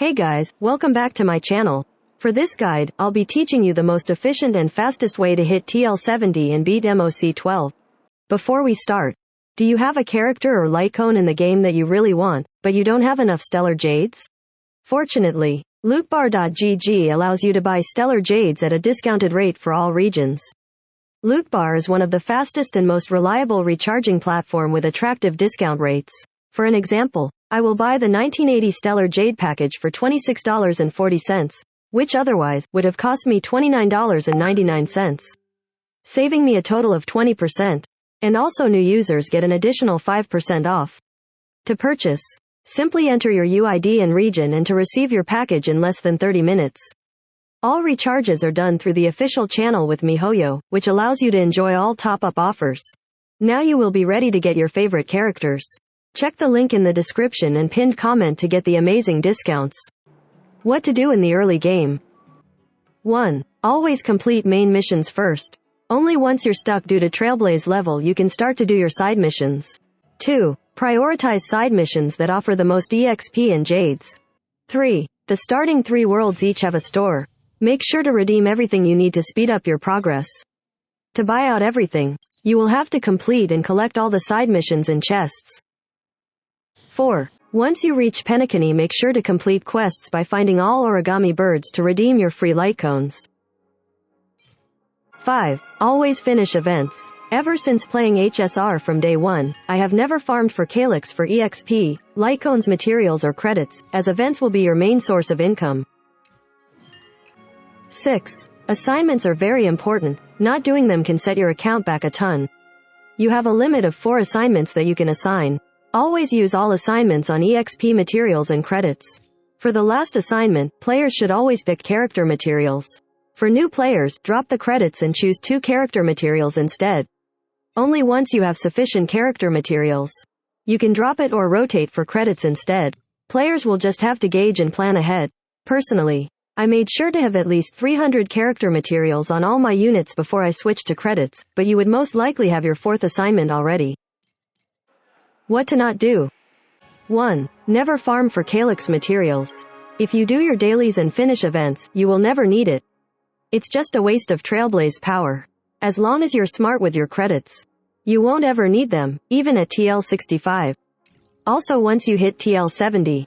Hey guys, welcome back to my channel. For this guide, I'll be teaching you the most efficient and fastest way to hit TL70 and beat MOC12. Before we start, do you have a character or Litecoin in the game that you really want, but you don't have enough StellarJades? Fortunately, lootbar.gg allows you to buy StellarJades at a discounted rate for all regions. Lootbar is one of the fastest and most reliable recharging platform with attractive discount rates. For an example, I will buy the 1980 Stellar Jade package for $26.40, which otherwise would have cost me $29.99, saving me a total of 20%, and also new users get an additional 5% off. To purchase, simply enter your UID and region and to receive your package in less than 30 minutes. All recharges are done through the official channel with miHoYo, which allows you to enjoy all top-up offers. Now you will be ready to get your favorite characters. Check the link in the description and pinned comment to get the amazing discounts. What to do in the early game. 1. Always complete main missions first. Only once you're stuck due to Trailblaze level you can start to do your side missions. 2. Prioritize side missions that offer the most EXP and Jades. 3. The starting 3 worlds each have a store. Make sure to redeem everything you need to speed up your progress. To buy out everything, you will have to complete and collect all the side missions and chests. 4. Once you reach Penacony, make sure to complete quests by finding all origami birds to redeem your free Litecoins. 5. Always finish events. Ever since playing HSR from day 1, I have never farmed for Relics for EXP, Litecoins, materials or credits, as events will be your main source of income. 6. Assignments are very important. Not doing them can set your account back a ton. You have a limit of 4 assignments that you can assign. Always use all assignments on EXP materials and credits. For the last assignment, players should always pick character materials. For new players, drop the credits and choose 2 character materials instead. Only once you have sufficient character materials, you can drop it or rotate for credits instead. Players will just have to gauge and plan ahead. Personally, I made sure to have at least 300 character materials on all my units before I switched to credits, but you would most likely have your 4th assignment already. What to not do. 1. Never farm for Calyx materials. If you do your dailies and finish events, you will never need it. It's just a waste of Trailblaze power. As long as you're smart with your credits, you won't ever need them, even at TL65. Also, once you hit TL70,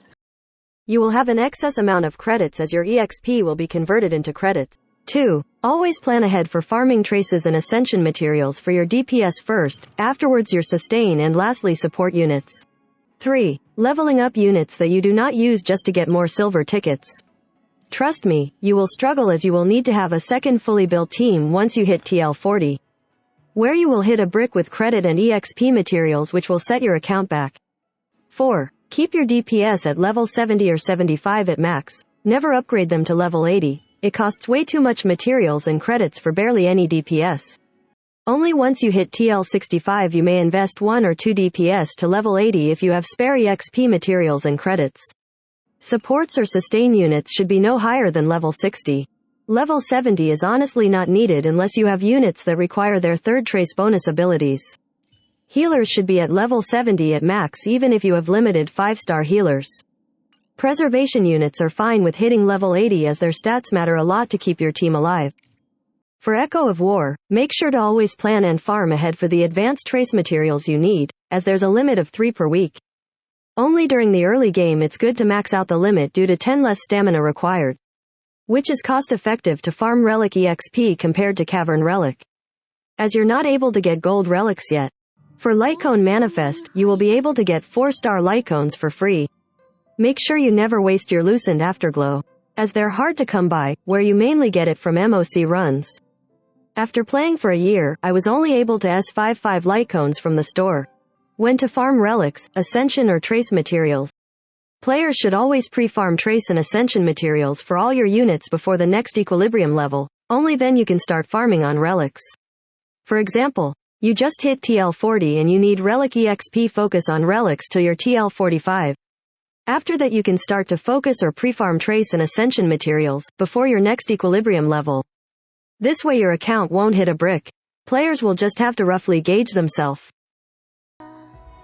you will have an excess amount of credits as your EXP will be converted into credits. 2. Always plan ahead for farming traces and ascension materials for your DPS first, afterwards your sustain and lastly support units. 3. Leveling up units that you do not use just to get more silver tickets. Trust me, you will struggle as you will need to have a second fully built team once you hit TL40, where you will hit a brick with credit and EXP materials which will set your account back. 4. Keep your DPS at level 70 or 75 at max. Never upgrade them to level 80. It costs way too much materials and credits for barely any DPS. Only once you hit TL65 you may invest 1 or 2 DPS to level 80 if you have spare EXP materials and credits. Supports or sustain units should be no higher than level 60. Level 70 is honestly not needed unless you have units that require their 3rd trace bonus abilities. Healers should be at level 70 at max even if you have limited 5-star healers. Preservation units are fine with hitting level 80 as their stats matter a lot to keep your team alive. For Echo of War, make sure to always plan and farm ahead for the advanced trace materials you need, as there's a limit of 3 per week. Only during the early game it's good to max out the limit due to 10 less stamina required, which is cost effective to farm Relic EXP compared to Cavern Relic, as you're not able to get gold relics yet. For Litecoin Manifest, you will be able to get 4-star Litecoins for free. Make sure you never waste your Lucent Afterglow, as they're hard to come by, where you mainly get it from MOC runs. After playing for a year, I was only able to S55 Litecoins from the store. When to farm Relics, Ascension or Trace materials. Players should always pre-farm Trace and Ascension materials for all your units before the next Equilibrium level, only then you can start farming on Relics. For example, you just hit TL40 and you need Relic EXP, focus on Relics till you're TL45. After that you can start to focus or pre-farm Trace and Ascension materials, before your next Equilibrium level. This way your account won't hit a brick. Players will just have to roughly gauge themselves.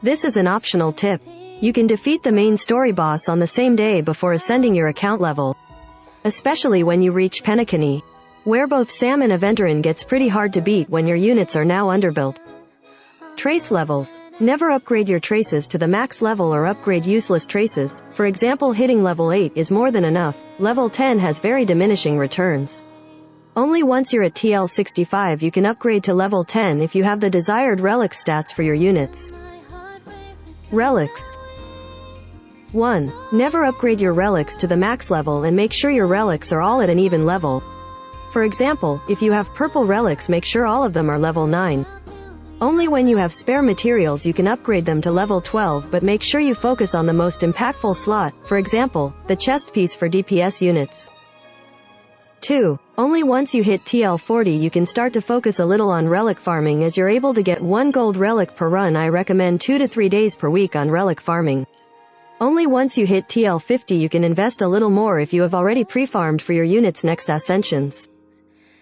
This is an optional tip. You can defeat the main story boss on the same day before ascending your account level. Especially when you reach Penacony, where both Sam and Aventurine gets pretty hard to beat when your units are now underbuilt. Trace levels. Never upgrade your traces to the max level or upgrade useless traces. For example, hitting level 8 is more than enough. Level 10 has very diminishing returns. Only once you're at TL 65 you can upgrade to level 10 if you have the desired relic stats for your units. Relics. 1. Never upgrade your relics to the max level and make sure your relics are all at an even level. For example, if you have purple relics, make sure all of them are level 9. Only when you have spare materials you can upgrade them to level 12, but make sure you focus on the most impactful slot, for example, the chest piece for DPS units. 2. Only once you hit TL 40 you can start to focus a little on relic farming, as you're able to get 1 gold relic per run. I recommend 2 to 3 days per week on relic farming. Only once you hit TL 50 you can invest a little more if you have already pre-farmed for your units' next ascensions.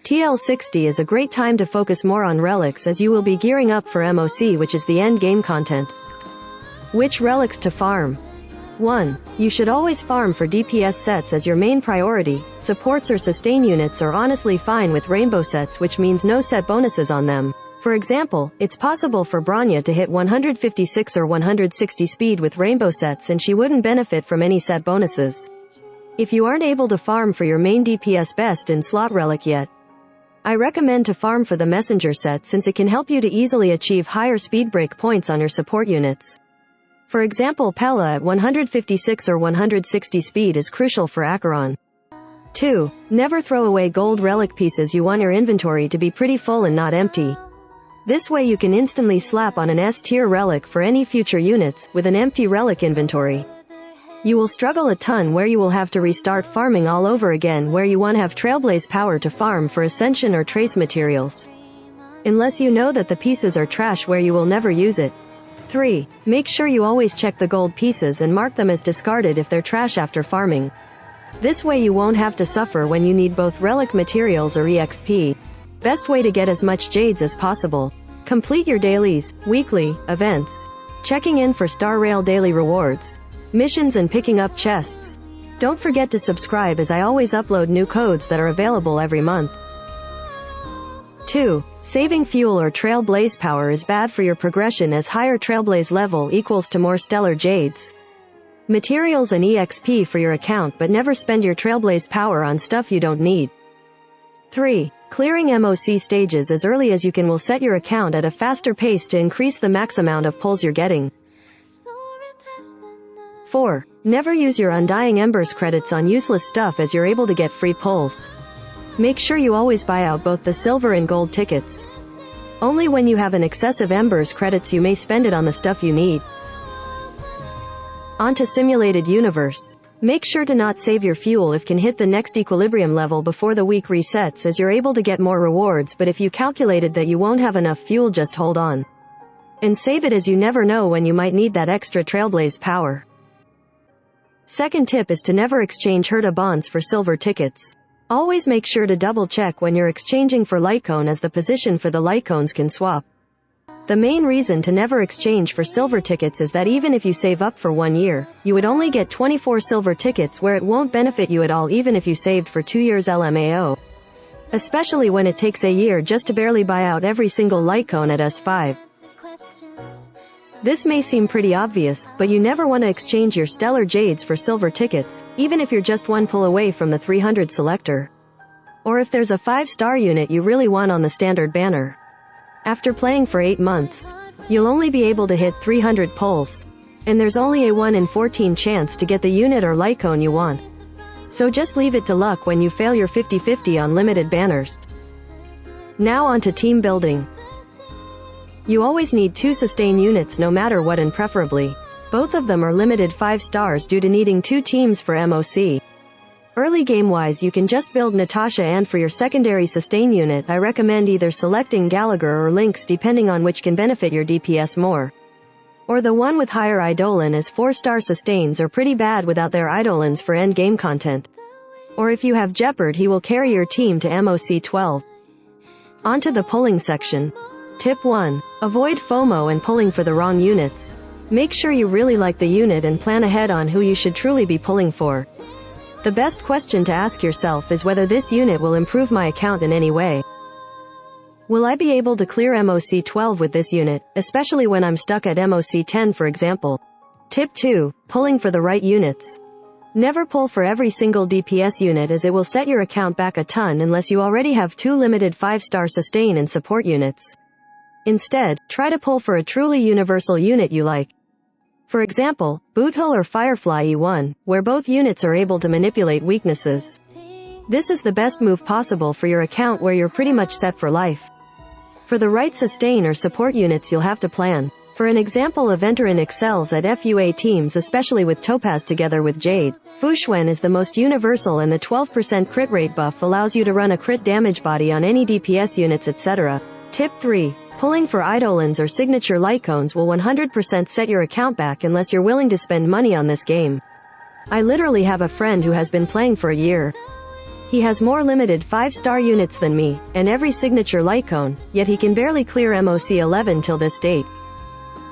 TL 60 is a great time to focus more on relics, as you will be gearing up for MOC, which is the end game content. Which relics to farm? 1. You should always farm for DPS sets as your main priority. Supports or sustain units are honestly fine with rainbow sets, which means no set bonuses on them. For example, it's possible for Bronya to hit 156 or 160 speed with rainbow sets and she wouldn't benefit from any set bonuses. If you aren't able to farm for your main DPS best in slot relic yet, I recommend to farm for the messenger set, since it can help you to easily achieve higher speed break points on your support units. For example, Pella at 156 or 160 speed is crucial for Acheron. 2. Never throw away gold relic pieces. You want your inventory to be pretty full and not empty. This way you can instantly slap on an S-tier relic for any future units. With an empty relic inventory, you will struggle a ton, where you will have to restart farming all over again, where you want to have Trailblaze power to farm for ascension or trace materials. Unless you know that the pieces are trash, where you will never use it. 3. Make sure you always check the gold pieces and mark them as discarded if they're trash after farming. This way you won't have to suffer when you need both relic materials or EXP. Best way to get as much Jades as possible. Complete your dailies, weekly, events. Checking in for Star Rail daily rewards, missions and picking up chests. Don't forget to subscribe, as I always upload new codes that are available every month. 2. Saving fuel or Trailblaze power is bad for your progression, as higher Trailblaze level equals to more StellarJades, materials and EXP for your account, but never spend your Trailblaze power on stuff you don't need. 3. Clearing MOC stages as early as you can will set your account at a faster pace to increase the max amount of pulls you're getting. 4. Never use your Undying Embers credits on useless stuff, as you're able to get free pulls. Make sure you always buy out both the silver and gold tickets. Only when you have an excessive Embers credits you may spend it on the stuff you need. On to Simulated Universe. Make sure to not save your fuel if can hit the next equilibrium level before the week resets, as you're able to get more rewards, but if you calculated that you won't have enough fuel, just hold on and save it, as you never know when you might need that extra Trailblaze power. Second tip is to never exchange Herta bonds for silver tickets. Always make sure to double check when you're exchanging for Lightcone, as the position for the Lightcones can swap. The main reason to never exchange for silver tickets is that even if you save up for 1 year, you would only get 24 silver tickets, where it won't benefit you at all even if you saved for 2 years LMAO. Especially when it takes a year just to barely buy out every single Lightcone at S5. This may seem pretty obvious, but you never want to exchange your StellarJades for silver tickets, even if you're just 1 pull away from the 300 selector. Or if there's a 5-star unit you really want on the standard banner. After playing for 8 months, you'll only be able to hit 300 pulls. And there's only a 1 in 14 chance to get the unit or Lightcone you want. So just leave it to luck when you fail your 50-50 on limited banners. Now on to team building. You always need 2 sustain units no matter what, and preferably both of them are limited 5 stars due to needing 2 teams for MOC. Early game wise you can just build Natasha, and for your secondary sustain unit I recommend either selecting Gallagher or Lynx, depending on which can benefit your DPS more. Or the one with higher Eidolon, as 4-star sustains are pretty bad without their Eidolons for end game content. Or if you have Jeopard, he will carry your team to MOC 12. On to the pulling section. Tip 1. Avoid FOMO and pulling for the wrong units. Make sure you really like the unit and plan ahead on who you should truly be pulling for. The best question to ask yourself is whether this unit will improve my account in any way. Will I be able to clear MOC 12 with this unit, especially when I'm stuck at MOC 10 for example? Tip 2. Pulling for the right units. Never pull for every single DPS unit as it will set your account back a ton unless you already have 2 limited 5-star sustain and support units. Instead, try to pull for a truly universal unit you like. For example, Boothill or Firefly E1, where both units are able to manipulate weaknesses. This is the best move possible for your account where you're pretty much set for life. For the right sustain or support units you'll have to plan. For an example, Aventurine excels at FUA teams, especially with Topaz together with Jade. Fuxuan is the most universal and the 12% crit rate buff allows you to run a crit damage body on any DPS units etc. Tip 3. Pulling for Eidolons or signature light cones will 100% set your account back unless you're willing to spend money on this game. I literally have a friend who has been playing for a year. He has more limited 5-star units than me, and every signature light cone, yet he can barely clear MOC 11 till this date.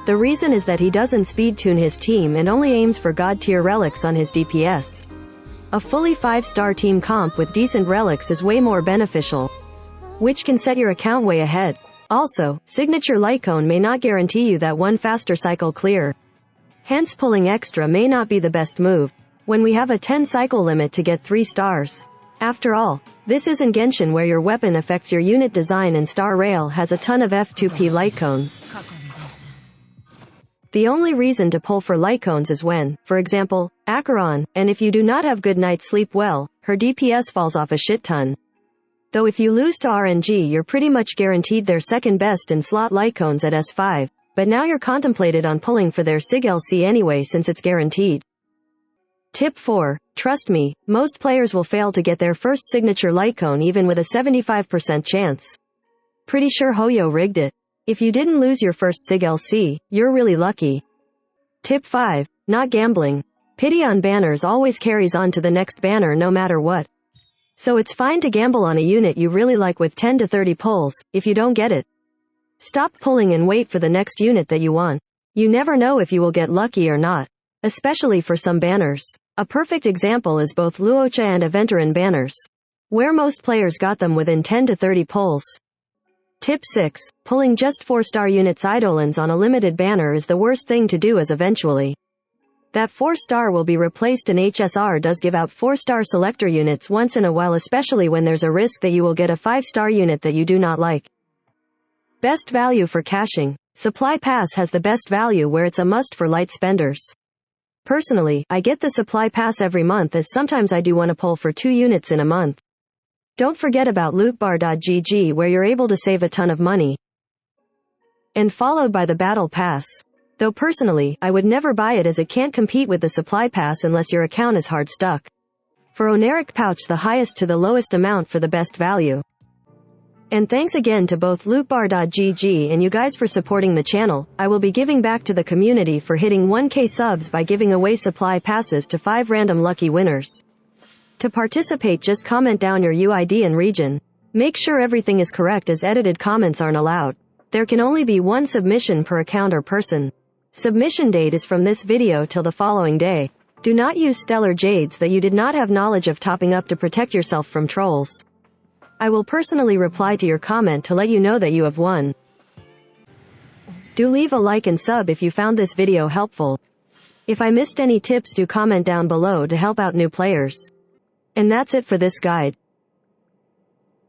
The reason is that he doesn't speed tune his team and only aims for god tier relics on his DPS. A fully 5-star team comp with decent relics is way more beneficial, which can set your account way ahead. Also, signature light cone may not guarantee you that one faster cycle clear. Hence pulling extra may not be the best move, when we have a 10 cycle limit to get 3 stars. After all, this isn't Genshin where your weapon affects your unit design and Star Rail has a ton of F2P light cones. The only reason to pull for light cones is when, for example, Acheron, and if you do not have good night's sleep well, her DPS falls off a shit ton. Though if you lose to RNG you're pretty much guaranteed their second best in slot light cones at S5, but now you're contemplated on pulling for their SIG LC anyway since it's guaranteed. Tip 4. Trust me, most players will fail to get their first signature light cone even with a 75% chance. Pretty sure Hoyo rigged it. If you didn't lose your first SIG LC, you're really lucky. Tip 5. Not gambling. Pity on banners always carries on to the next banner no matter what. So it's fine to gamble on a unit you really like with 10 to 30 pulls, if you don't get it. Stop pulling and wait for the next unit that you want. You never know if you will get lucky or not. Especially for some banners. A perfect example is both Luocha and Aventurine banners, where most players got them within 10 to 30 pulls. Tip 6. Pulling just 4-star units Eidolons on a limited banner is the worst thing to do as eventually that 4-star will be replaced and HSR does give out 4-star selector units once in a while, especially when there's a risk that you will get a 5-star unit that you do not like. Best value for caching. Supply Pass has the best value where it's a must for light spenders. Personally, I get the Supply Pass every month as sometimes I do want to pull for 2 units in a month. Don't forget about lootbar.gg where you're able to save a ton of money. And followed by the Battle Pass. Though personally, I would never buy it as it can't compete with the Supply Pass unless your account is hard stuck. For Oneric Pouch, the highest to the lowest amount for the best value. And thanks again to both lootbar.gg and you guys for supporting the channel. I will be giving back to the community for hitting 1k subs by giving away Supply Passes to 5 random lucky winners. To participate, just comment down your UID and region. Make sure everything is correct as edited comments aren't allowed. There can only be 1 submission per account or person. Submission date is from this video till the following day. Do not use StellarJades that you did not have knowledge of topping up to protect yourself from trolls. I will personally reply to your comment to let you know that you have won. Do leave a like and sub if you found this video helpful. If I missed any tips, do comment down below to help out new players. And that's it for this guide.